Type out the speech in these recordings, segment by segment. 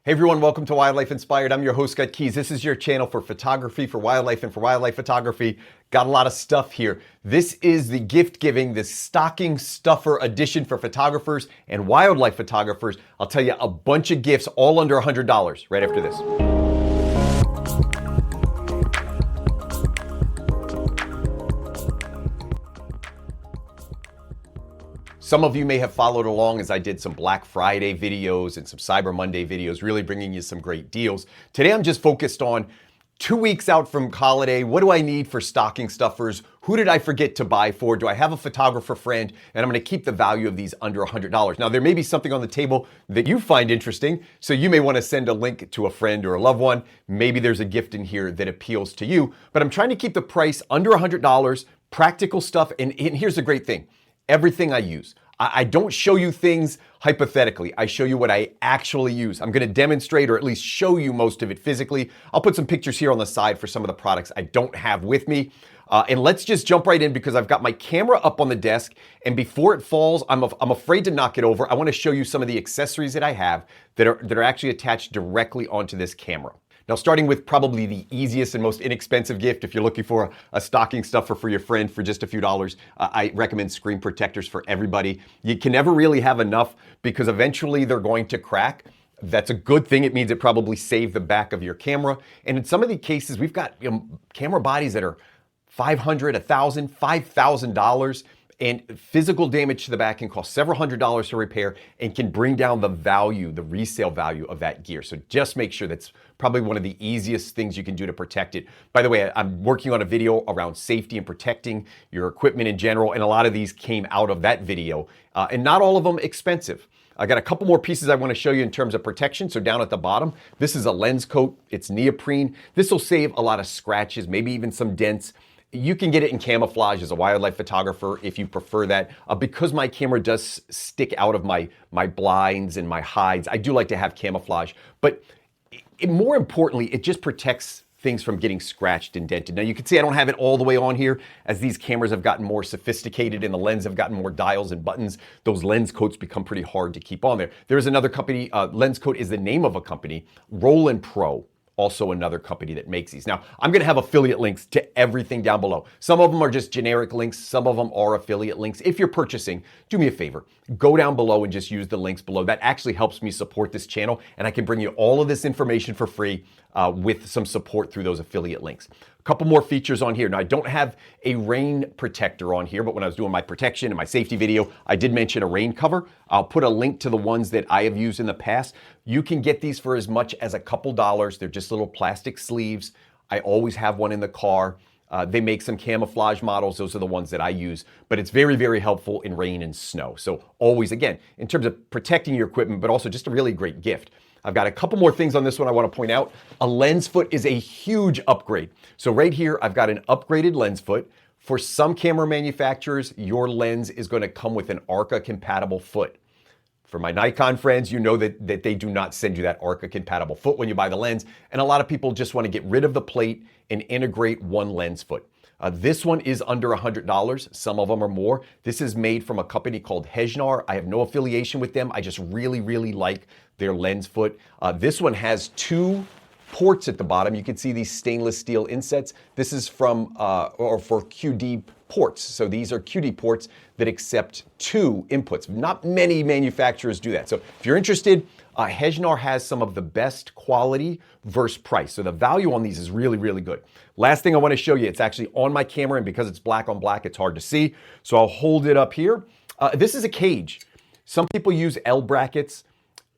Hey everyone, welcome to Wildlife Inspired. I'm your host, Scott Keys. This is your channel for photography, for wildlife, and for wildlife photography. Got a lot of stuff here. This is the gift giving, the stocking stuffer edition for photographers and wildlife photographers. I'll tell you a bunch of gifts, all under $100 right after this. Some of you may have followed along as I did some Black Friday videos and some Cyber Monday videos, really bringing you some great deals. Today I'm just focused on 2 weeks out from holiday. What do I need for stocking stuffers? Who did I forget to buy for? Do I have a photographer friend? And I'm gonna keep the value of these under $100. Now there may be something on the table that you find interesting, so you may wanna send a link to a friend or a loved one. Maybe there's a gift in here that appeals to you, but I'm trying to keep the price under $100, practical stuff, and here's the great thing. Everything I use. I don't show you things hypothetically. I show you what I actually use. I'm gonna demonstrate or at least show you most of it physically. I'll put some pictures here on the side for some of the products I don't have with me. And let's just jump right in because I've got my camera up on the desk, and before it falls, I'm afraid to knock it over. I wanna show you some of the accessories that I have that are actually attached directly onto this camera. Now, starting with probably the easiest and most inexpensive gift, if you're looking for a stocking stuffer for your friend for just a few dollars, I recommend screen protectors for everybody. You can never really have enough because eventually they're going to crack. That's a good thing. It means it probably saved the back of your camera. And in some of the cases, we've got camera bodies that are $500, $1,000, $5,000. And physical damage to the back can cost several $100s to repair and can bring down the value, the resale value of that gear. So just make sure that's probably one of the easiest things you can do to protect it. By the way, I'm working on a video around safety and protecting your equipment in general, and a lot of these came out of that video, and not all of them expensive. I got a couple more pieces I want to show you in terms of protection. So down at the bottom, this is a Lenscoat. It's neoprene. This will save a lot of scratches, maybe even some dents. You can get it in camouflage as a wildlife photographer if you prefer that. Because my camera does stick out of my blinds and my hides, I do like to have camouflage. But more importantly, it just protects things from getting scratched and dented. Now you can see I don't have it all the way on here. As these cameras have gotten more sophisticated and the lens have gotten more dials and buttons, those lens coats become pretty hard to keep on there. There is another company, Lenscoat is the name of a company, Roll Pro. Also another company that makes these. Now, I'm gonna have affiliate links to everything down below. Some of them are just generic links. Some of them are affiliate links. If you're purchasing, do me a favor, go down below and just use the links below. That actually helps me support this channel, and I can bring you all of this information for free with some support through those affiliate links. A couple more features on here. Now, I don't have a rain protector on here, but when I was doing my protection and my safety video, I did mention a rain cover. I'll put a link to the ones that I have used in the past. You can get these for as much as a couple dollars. They're just little plastic sleeves. I always have one in the car. They make some camouflage models. Those are the ones that I use, but it's very, very helpful in rain and snow. So always, again, in terms of protecting your equipment, but also just a really great gift. I've got a couple more things on this one I want to point out. A lens foot is a huge upgrade. So right here, I've got an upgraded lens foot. For some camera manufacturers, your lens is going to come with an ARCA compatible foot. For my Nikon friends, you know that they do not send you that ARCA compatible foot when you buy the lens. And a lot of people just want to get rid of the plate and integrate one lens foot. This one is under $100. Some of them are more. This is made from a company called Hejnar. I have no affiliation with them. I just really, really like their lens foot. This one has 2 ports at the bottom. You can see these stainless steel insets. This is from, or for QD ports. So these are QD ports that accept 2 inputs. Not many manufacturers do that. So if you're interested, Hejnar has some of the best quality versus price. So the value on these is really, really good. Last thing I want to show you, it's actually on my camera, and because it's black on black, it's hard to see. So I'll hold it up here. This is a cage. Some people use L brackets.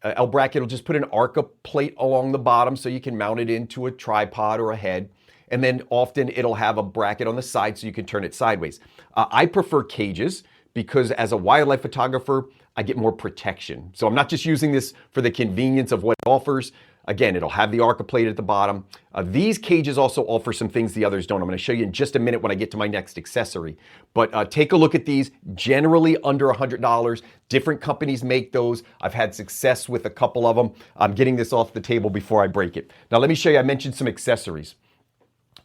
L bracket will just put an ARCA plate along the bottom so you can mount it into a tripod or a head. And then often it'll have a bracket on the side so you can turn it sideways. I prefer cages because as a wildlife photographer, I get more protection. So I'm not just using this for the convenience of what it offers. Again, it'll have the ARCA plate at the bottom. These cages also offer some things the others don't. I'm going to show you in just a minute when I get to my next accessory. But take a look at these, generally under $100. Different companies make those. I've had success with a couple of them. I'm getting this off the table before I break it. Now let me show you, I mentioned some accessories.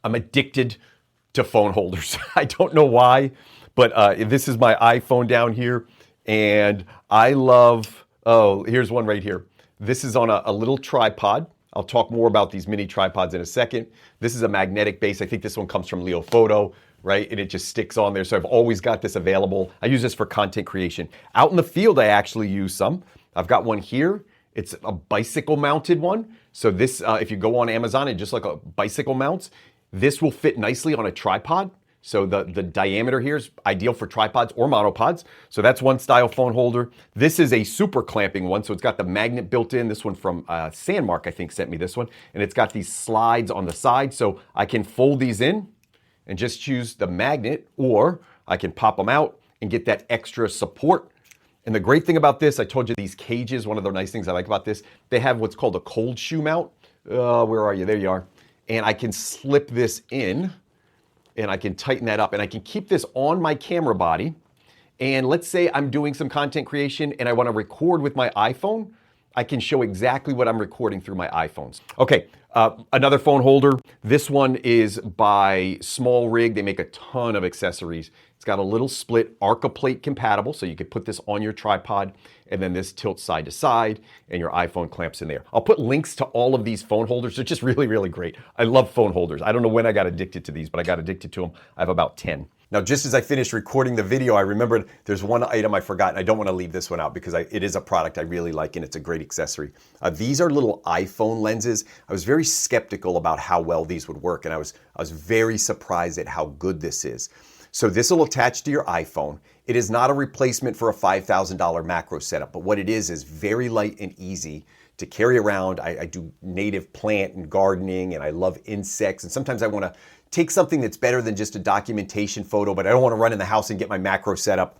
I'm addicted to phone holders. I don't know why, but this is my iPhone down here. And I love, oh, here's one right here. This is on a little tripod. I'll talk more about these mini tripods in a second. This is a magnetic base. I think this one comes from Leo Photo, right? And it just sticks on there. So I've always got this available. I use this for content creation. Out in the field, I actually use some. I've got one here. It's a bicycle mounted one. So this, if you go on Amazon and just like a bicycle mounts, this will fit nicely on a tripod. So the diameter here is ideal for tripods or monopods. So that's one style phone holder. This is a super clamping one. So it's got the magnet built in. This one from Sandmarc, I think, sent me this one. And it's got these slides on the side. So I can fold these in and just choose the magnet, or I can pop them out and get that extra support. And the great thing about this, I told you these cages, one of the nice things I like about this, they have what's called a cold shoe mount. Where are you? There you are. And I can slip this in and I can tighten that up and I can keep this on my camera body. And let's say I'm doing some content creation and I want to record with my iPhone. I can show exactly what I'm recording through my iPhones. Okay, another phone holder. This one is by Small Rig. They make a ton of accessories. It's got a little split, Arca plate compatible, so you could put this on your tripod, and then this tilts side to side, and your iPhone clamps in there. I'll put links to all of these phone holders. They're just really, really great. I love phone holders. I don't know when I got addicted to these, but I got addicted to them. I have about 10. Now, just as I finished recording the video, I remembered there's one item I forgot, and I don't want to leave this one out because it is a product I really like, and it's a great accessory. These are little iPhone lenses. I was very skeptical about how well these would work, and I was very surprised at how good this is. So this will attach to your iPhone. It is not a replacement for a $5,000 macro setup, but what it is very light and easy to carry around. I do native plant and gardening, and I love insects, and sometimes I want to take something that's better than just a documentation photo, but I don't want to run in the house and get my macro set up.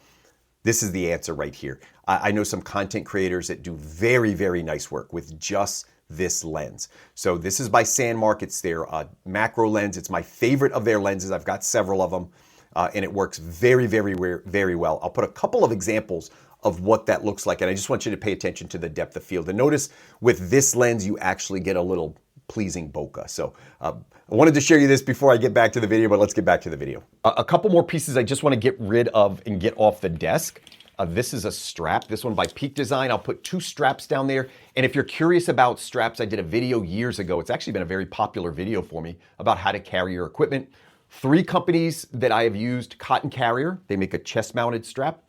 This is the answer right here. I know some content creators that do very, very nice work with just this lens. So this is by Sandmarc. It's their macro lens. It's my favorite of their lenses. I've got several of them, and it works very, very, very well. I'll put a couple of examples of what that looks like, and I just want you to pay attention to the depth of field. And notice with this lens, you actually get a little pleasing bokeh. So I wanted to share you this before I get back to the video, but let's get back to the video. A couple more pieces I just want to get rid of and get off the desk. This is a strap, this one by Peak Design. I'll put 2 straps down there. And if you're curious about straps, I did a video years ago. It's actually been a very popular video for me about how to carry your equipment. 3 companies that I have used: Cotton Carrier, they make a chest mounted strap.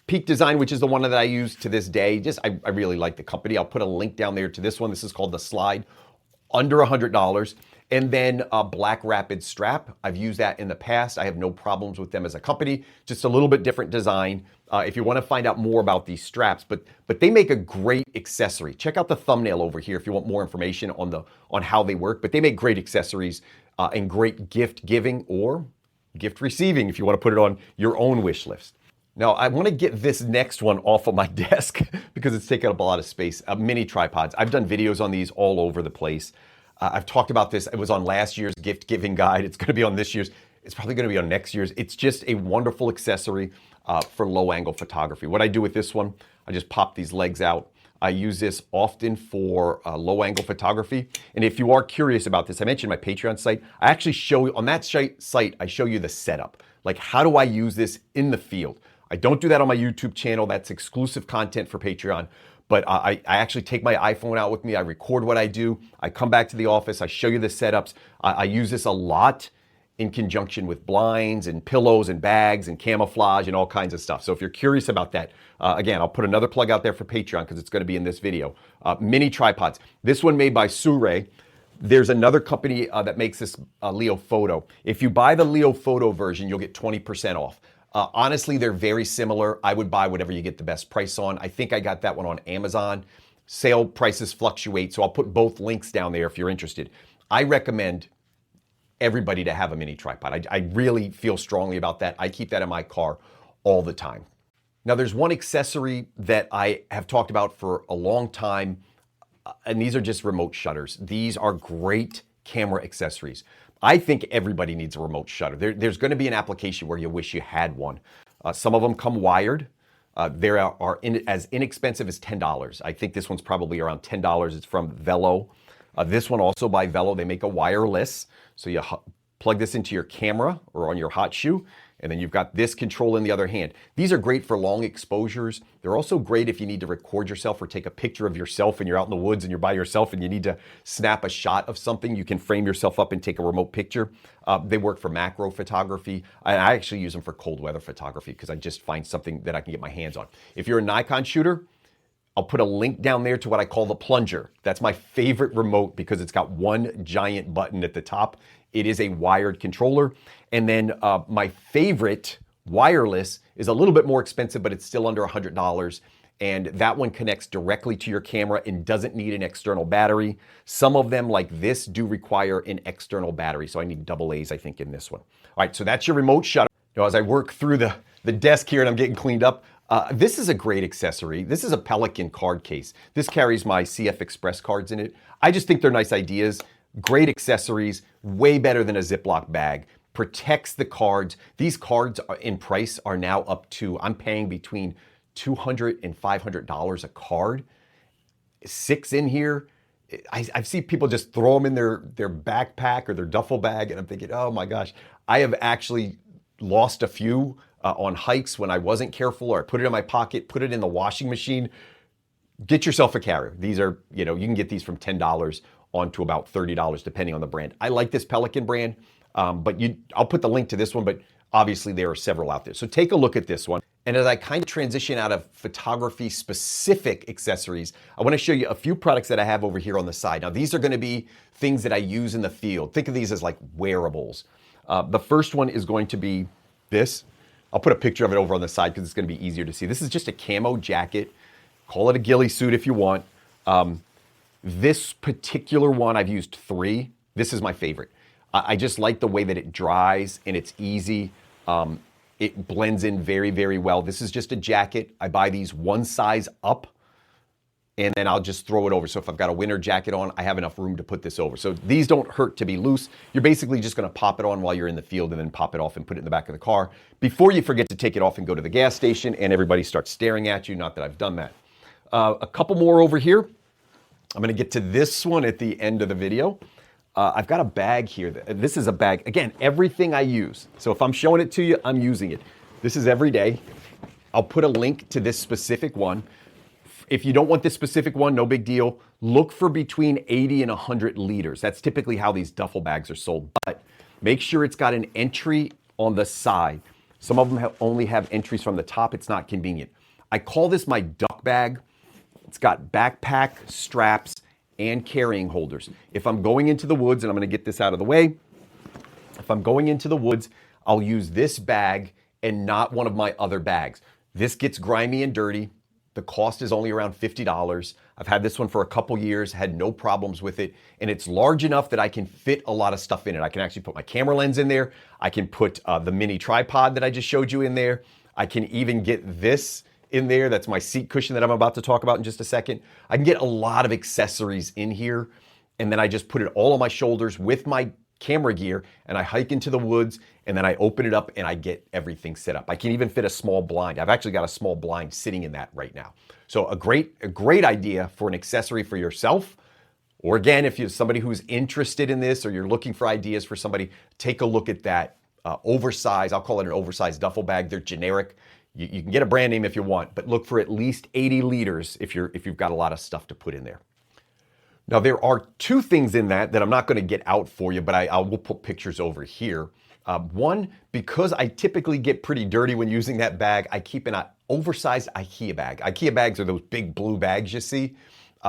Peak Design, which is the one that I use to this day. I really like the company. I'll put a link down there to this one. This is called the Slide, under $100. And then Black Rapid strap. I've used that in the past. I have no problems with them as a company. Just a little bit different design. If you want to find out more about these straps, but they make a great accessory. Check out the thumbnail over here if you want more information on how they work. But they make great accessories and great gift giving or gift receiving if you want to put it on your own wish list. Now, I want to get this next one off of my desk because it's taking up a lot of space. Mini tripods. I've done videos on these all over the place. I've talked about this. It was on last year's gift giving guide. It's going to be on this year's. It's probably going to be on next year's. It's just a wonderful accessory for low angle photography. What I do with this one, I just pop these legs out. I use this often for low angle photography. And if you are curious about this, I mentioned my Patreon site. I actually show you on that site, I show you the setup. Like, how do I use this in the field? I don't do that on my YouTube channel. That's exclusive content for Patreon. But I actually take my iPhone out with me. I record what I do. I come back to the office. I show you the setups. I use this a lot in conjunction with blinds and pillows and bags and camouflage and all kinds of stuff. So if you're curious about that, again, I'll put another plug out there for Patreon because it's going to be in this video. Mini tripods. This one made by Sirui. There's another company that makes this Leo Photo. If you buy the Leo Photo version, you'll get 20% off. Honestly, they're very similar. I would buy whatever you get the best price on. I think I got that one on Amazon. Sale prices fluctuate, so I'll put both links down there if you're interested. I recommend everybody to have a mini tripod. I really feel strongly about that. I keep that in my car all the time. Now, there's one accessory that I have talked about for a long time, and these are just remote shutters. These are great camera accessories. I think everybody needs a remote shutter. There's going to be an application where you wish you had one. Some of them come wired. They are as inexpensive as $10. I think this one's probably around $10. It's from Velo. This one also by Velo. They make a wireless. So you plug this into your camera or on your hot shoe, And then you've got this control in the other hand. These are great for long exposures. They're also great if you need to record yourself or take a picture of yourself and you're out in the woods and you're by yourself and you need to snap a shot of something. You can frame yourself up and take a remote picture. They work for macro photography. I actually use them for cold weather photography because I just find something that I can get my hands on. If you're a Nikon shooter, I'll put a link down there to what I call the plunger. That's my favorite remote because it's got one giant button at the top. It is a wired controller. And then my favorite wireless is a little bit more expensive, but it's still under $100. And that one connects directly to your camera and doesn't need an external battery. Some of them, like this, do require an external battery. So I need double A's, I think, in this one. All right, so that's your remote shutter. Now, as I work through the desk here and I'm getting cleaned up, this is a great accessory. This is a Pelican card case. This carries my CF Express cards in it. I just think they're nice ideas. Great accessories, way better than a Ziploc bag. Protects the cards. These cards in price are now up to, I'm paying between $200 and $500 a card. 6 in here. I've seen people just throw them in their backpack or their duffel bag, and I'm thinking, oh my gosh. I have actually lost a few on hikes when I wasn't careful, or I put it in my pocket, put it in the washing machine. Get yourself a carrier. These are, you can get these from $10 on to about $30 depending on the brand. I like this Pelican brand, but I'll put the link to this one, but obviously there are several out there. So take a look at this one. And as I kind of transition out of photography specific accessories, I want to show you a few products that I have over here on the side. Now these are going to be things that I use in the field. Think of these as like wearables. The first one is going to be this. I'll put a picture of it over on the side because it's going to be easier to see. This is just a camo jacket. Call it a ghillie suit if you want. This particular one, I've used 3. This is my favorite. I just like the way that it dries and it's easy. It blends in very, very well. This is just a jacket. I buy these one size up and then I'll just throw it over. So if I've got a winter jacket on, I have enough room to put this over. So these don't hurt to be loose. You're basically just gonna pop it on while you're in the field and then pop it off and put it in the back of the car before you forget to take it off and go to the gas station and everybody starts staring at you. Not that I've done that. A couple more over here. I'm gonna get to this one at the end of the video. I've got a bag here. This is a bag. Again, everything I use. So if I'm showing it to you, I'm using it. This is every day. I'll put a link to this specific one. If you don't want this specific one, no big deal. Look for between 80 and 100 liters. That's typically how these duffel bags are sold. But make sure it's got an entry on the side. Some of them only have entries from the top. It's not convenient. I call this my duck bag. It's got backpack, straps, and carrying holders. If I'm going into the woods, and I'm gonna get this out of the way, if I'm going into the woods, I'll use this bag and not one of my other bags. This gets grimy and dirty. The cost is only around $50. I've had this one for a couple years, had no problems with it, and it's large enough that I can fit a lot of stuff in it. I can actually put my camera lens in there. I can put the mini tripod that I just showed you in there. I can even get this in there. That's my seat cushion that I'm about to talk about in just a second. I can get a lot of accessories in here, and then I just put it all on my shoulders with my camera gear, and I hike into the woods, and then I open it up and I get everything set up. I can even fit a small blind. I've actually got a small blind sitting in that right now. So a great idea for an accessory for yourself, or again, if you're somebody who's interested in this or you're looking for ideas for somebody, take a look at that oversized, I'll call it an oversized duffel bag. They're generic. You can get a brand name if you want, but look for at least 80 liters if you've got a lot of stuff to put in there. Now there are 2 things in that I'm not going to get out for you, but I will put pictures over here. One, because I typically get pretty dirty when using that bag, I keep an oversized Ikea bag. Ikea bags are those big blue bags you see.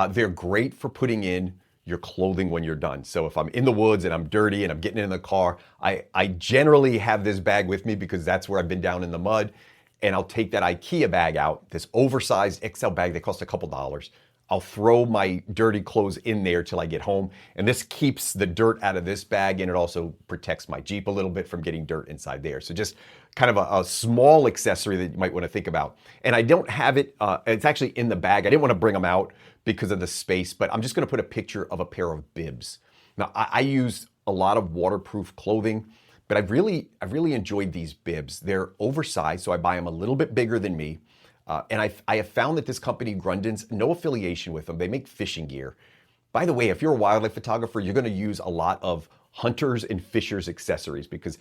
They're great for putting in your clothing when you're done. So if I'm in the woods and I'm dirty and I'm getting in the car, I generally have this bag with me because that's where I've been down in the mud. And I'll take that Ikea bag out, this oversized XL bag that costs a couple dollars. I'll throw my dirty clothes in there till I get home. And this keeps the dirt out of this bag, and it also protects my Jeep a little bit from getting dirt inside there. So just kind of a small accessory that you might want to think about. And I don't have it, it's actually in the bag. I didn't want to bring them out because of the space, but I'm just going to put a picture of a pair of bibs. Now I use a lot of waterproof clothing, but I've really enjoyed these bibs. They're oversized, so I buy them a little bit bigger than me. And I have found that this company, Grundens, no affiliation with them. They make fishing gear. By the way, if you're a wildlife photographer, you're going to use a lot of hunters and fishers accessories, because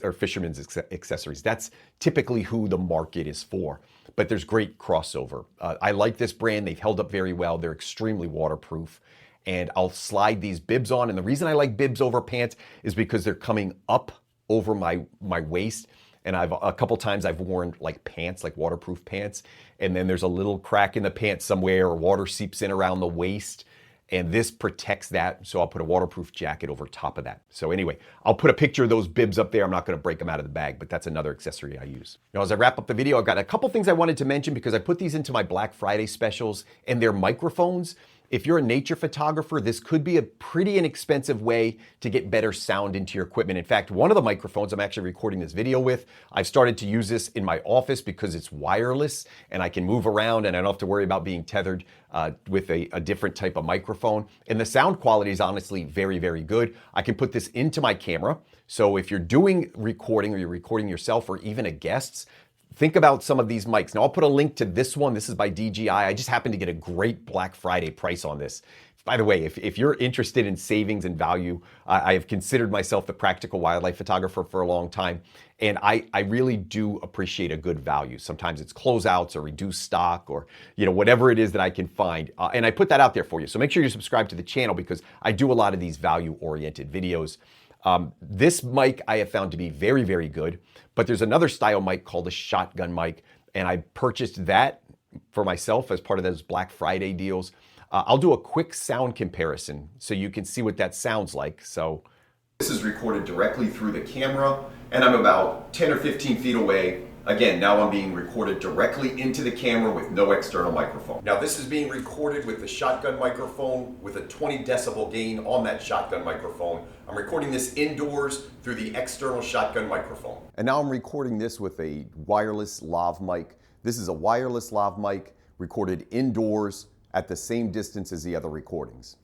or fishermen's accessories. That's typically who the market is for. But there's great crossover. I like this brand. They've held up very well. They're extremely waterproof. And I'll slide these bibs on. And the reason I like bibs over pants is because they're coming up over my waist. And a couple times I've worn like pants, like waterproof pants, and then there's a little crack in the pants somewhere, or water seeps in around the waist, and this protects that. So I'll put a waterproof jacket over top of that. So anyway, I'll put a picture of those bibs up there. I'm not going to break them out of the bag, but that's another accessory I use. Now, as I wrap up the video, I've got a couple things I wanted to mention because I put these into my Black Friday specials, and they're microphones. If you're a nature photographer, this could be a pretty inexpensive way to get better sound into your equipment. In fact, one of the microphones I'm actually recording this video with, I've started to use this in my office because it's wireless and I can move around and I don't have to worry about being tethered with a different type of microphone. And the sound quality is honestly very, very good. I can put this into my camera. So if you're doing recording or you're recording yourself or even a guest, think about some of these mics. Now, I'll put a link to this one. This is by DJI. I just happened to get a great Black Friday price on this. By the way, if you're interested in savings and value, I have considered myself the practical wildlife photographer for a long time, and I really do appreciate a good value. Sometimes it's closeouts or reduced stock or whatever it is that I can find, and I put that out there for you. So make sure you subscribe to the channel because I do a lot of these value-oriented videos. This mic I have found to be very, very good, but there's another style mic called a shotgun mic, and I purchased that for myself as part of those Black Friday deals. I'll do a quick sound comparison so you can see what that sounds like. So this is recorded directly through the camera, and I'm about 10 or 15 feet away. Again, now I'm being recorded directly into the camera with no external microphone. Now this is being recorded with the shotgun microphone with a 20 decibel gain on that shotgun microphone. I'm recording this indoors through the external shotgun microphone. And now I'm recording this with a wireless lav mic. This is a wireless lav mic recorded indoors at the same distance as the other recordings.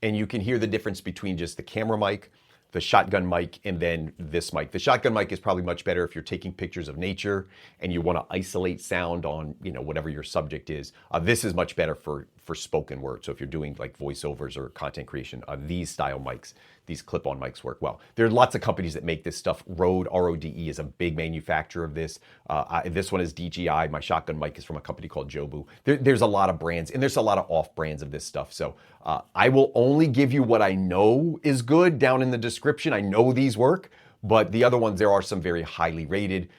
And you can hear the difference between just the camera mic, the shotgun mic, and then this mic. The shotgun mic is probably much better if you're taking pictures of nature and you want to isolate sound on whatever your subject is. This is much better for spoken word. So if you're doing like voiceovers or content creation, these style mics, these clip-on mics work well. There are lots of companies that make this stuff. Rode, R-O-D-E, is a big manufacturer of this. This one is DJI. My shotgun mic is from a company called Jobu. There's a lot of brands, and there's a lot of off-brands of this stuff. So I will only give you what I know is good down in the description. I know these work, but the other ones, there are some very highly rated.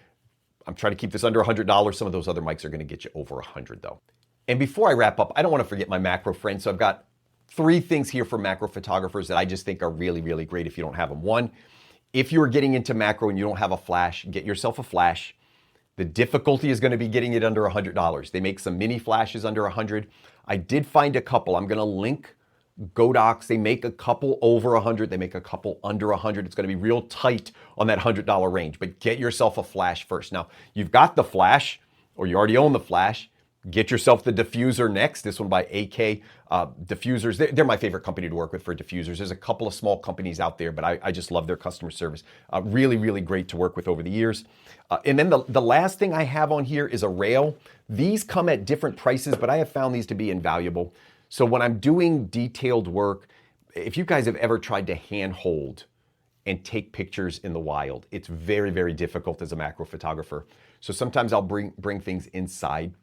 I'm trying to keep this under $100. Some of those other mics are going to get you over $100 though. And before I wrap up, I don't want to forget my macro friends. So I've got 3 things here for macro photographers that I just think are really, really great if you don't have them. One, if you're getting into macro and you don't have a flash, get yourself a flash. The difficulty is going to be getting it under $100. They make some mini flashes under $100. I did find a couple. I'm going to link Godox. They make a couple over $100. They make a couple under $100. It's going to be real tight on that $100 range, but get yourself a flash first. Now, you've got the flash, or you already own the flash. Get yourself the diffuser next. This one by Ikea. Diffusers, they're my favorite company to work with for diffusers. There's a couple of small companies out there, but I just love their customer service. Really, really great to work with over the years. And then the last thing I have on here is a rail. These come at different prices, but I have found these to be invaluable. So when I'm doing detailed work, if you guys have ever tried to hand hold and take pictures in the wild, it's very, very difficult as a macro photographer. So sometimes I'll bring things inside.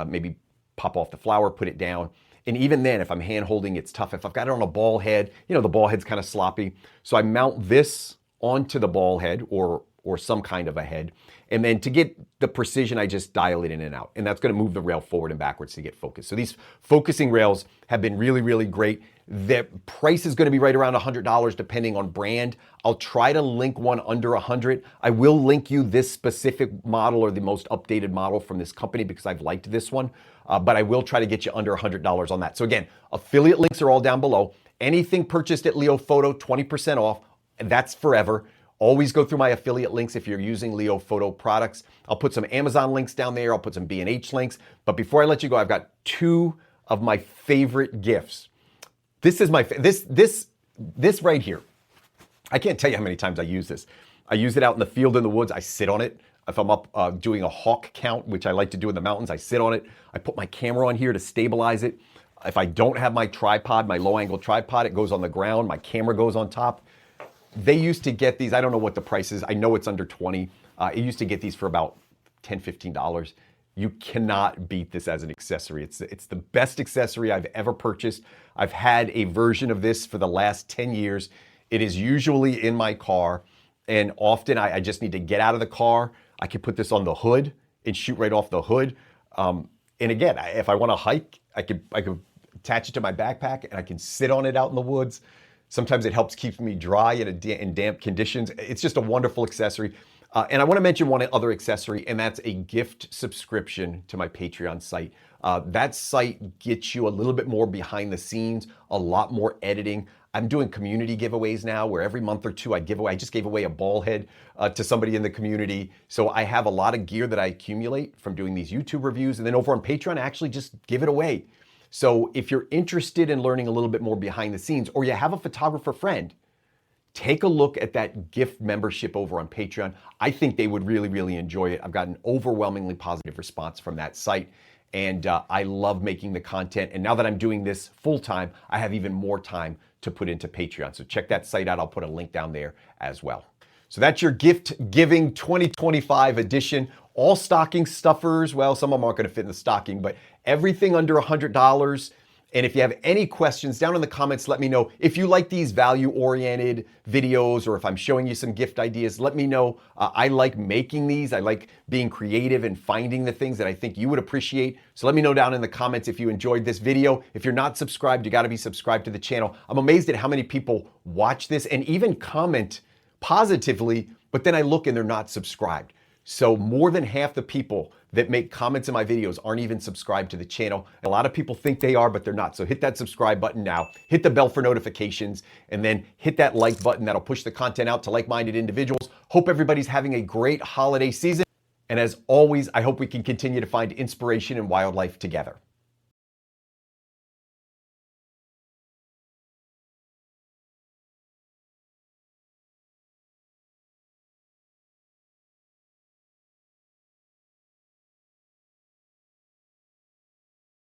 Maybe pop off the flower, put it down. And even then, if I'm hand holding, it's tough. If I've got it on a ball head, the ball head's kind of sloppy. So I mount this onto the ball head or some kind of a head. And then to get the precision, I just dial it in and out. And that's going to move the rail forward and backwards to get focused. So these focusing rails have been really, really great. The price is going to be right around $100 depending on brand. I'll try to link one under $100. I will link you this specific model or the most updated model from this company because I've liked this one. But I will try to get you under $100 on that. So again, affiliate links are all down below. Anything purchased at Leo Photo, 20% off. And that's forever. Always go through my affiliate links if you're using Leo Photo products. I'll put some Amazon links down there. I'll put some B&H links. But before I let you go, I've got 2 of my favorite gifts. This is my this right here. I can't tell you how many times I use this. I use it out in the field, in the woods. I sit on it. If I'm up doing a hawk count, which I like to do in the mountains, I sit on it. I put my camera on here to stabilize it. If I don't have my tripod, my low angle tripod, it goes on the ground, my camera goes on top. They used to get these, I don't know what the price is, I know it's under 20. It used to get these for about $10, $15. You cannot beat this as an accessory. It's the best accessory I've ever purchased. I've had a version of this for the last 10 years. It is usually in my car, and often I just need to get out of the car. I can put this on the hood and shoot right off the hood. And again, if I want to hike, I could attach it to my backpack and I can sit on it out in the woods. Sometimes it helps keep me dry in damp conditions. It's just a wonderful accessory. And I want to mention one other accessory, and that's a gift subscription to my Patreon site. That site gets you a little bit more behind the scenes, a lot more editing. I'm doing community giveaways now where every month or two I give away. I just gave away a ball head to somebody in the community. So I have a lot of gear that I accumulate from doing these YouTube reviews. And then over on Patreon, I actually just give it away. So if you're interested in learning a little bit more behind the scenes, or you have a photographer friend, take a look at that gift membership over on Patreon. I think they would really, really enjoy it. I've got an overwhelmingly positive response from that site. And I love making the content. And now that I'm doing this full time, I have even more time to put into Patreon. So check that site out. I'll put a link down there as well. So that's your gift giving 2025 edition. All stocking stuffers. Well, some of them aren't going to fit in the stocking, but everything under $100. And if you have any questions down in the comments, let me know. If you like these value-oriented videos, or if I'm showing you some gift ideas, let me know. I like making these. I like being creative and finding the things that I think you would appreciate. So let me know down in the comments if you enjoyed this video. If you're not subscribed, you got to be subscribed to the channel. I'm amazed at how many people watch this and even comment positively, but then I look and they're not subscribed. So more than half the people that make comments in my videos aren't even subscribed to the channel. A lot of people think they are, but they're not. So hit that subscribe button now, hit the bell for notifications, and then hit that like button. That'll push the content out to like-minded individuals. Hope everybody's having a great holiday season. And as always, I hope we can continue to find inspiration in wildlife together.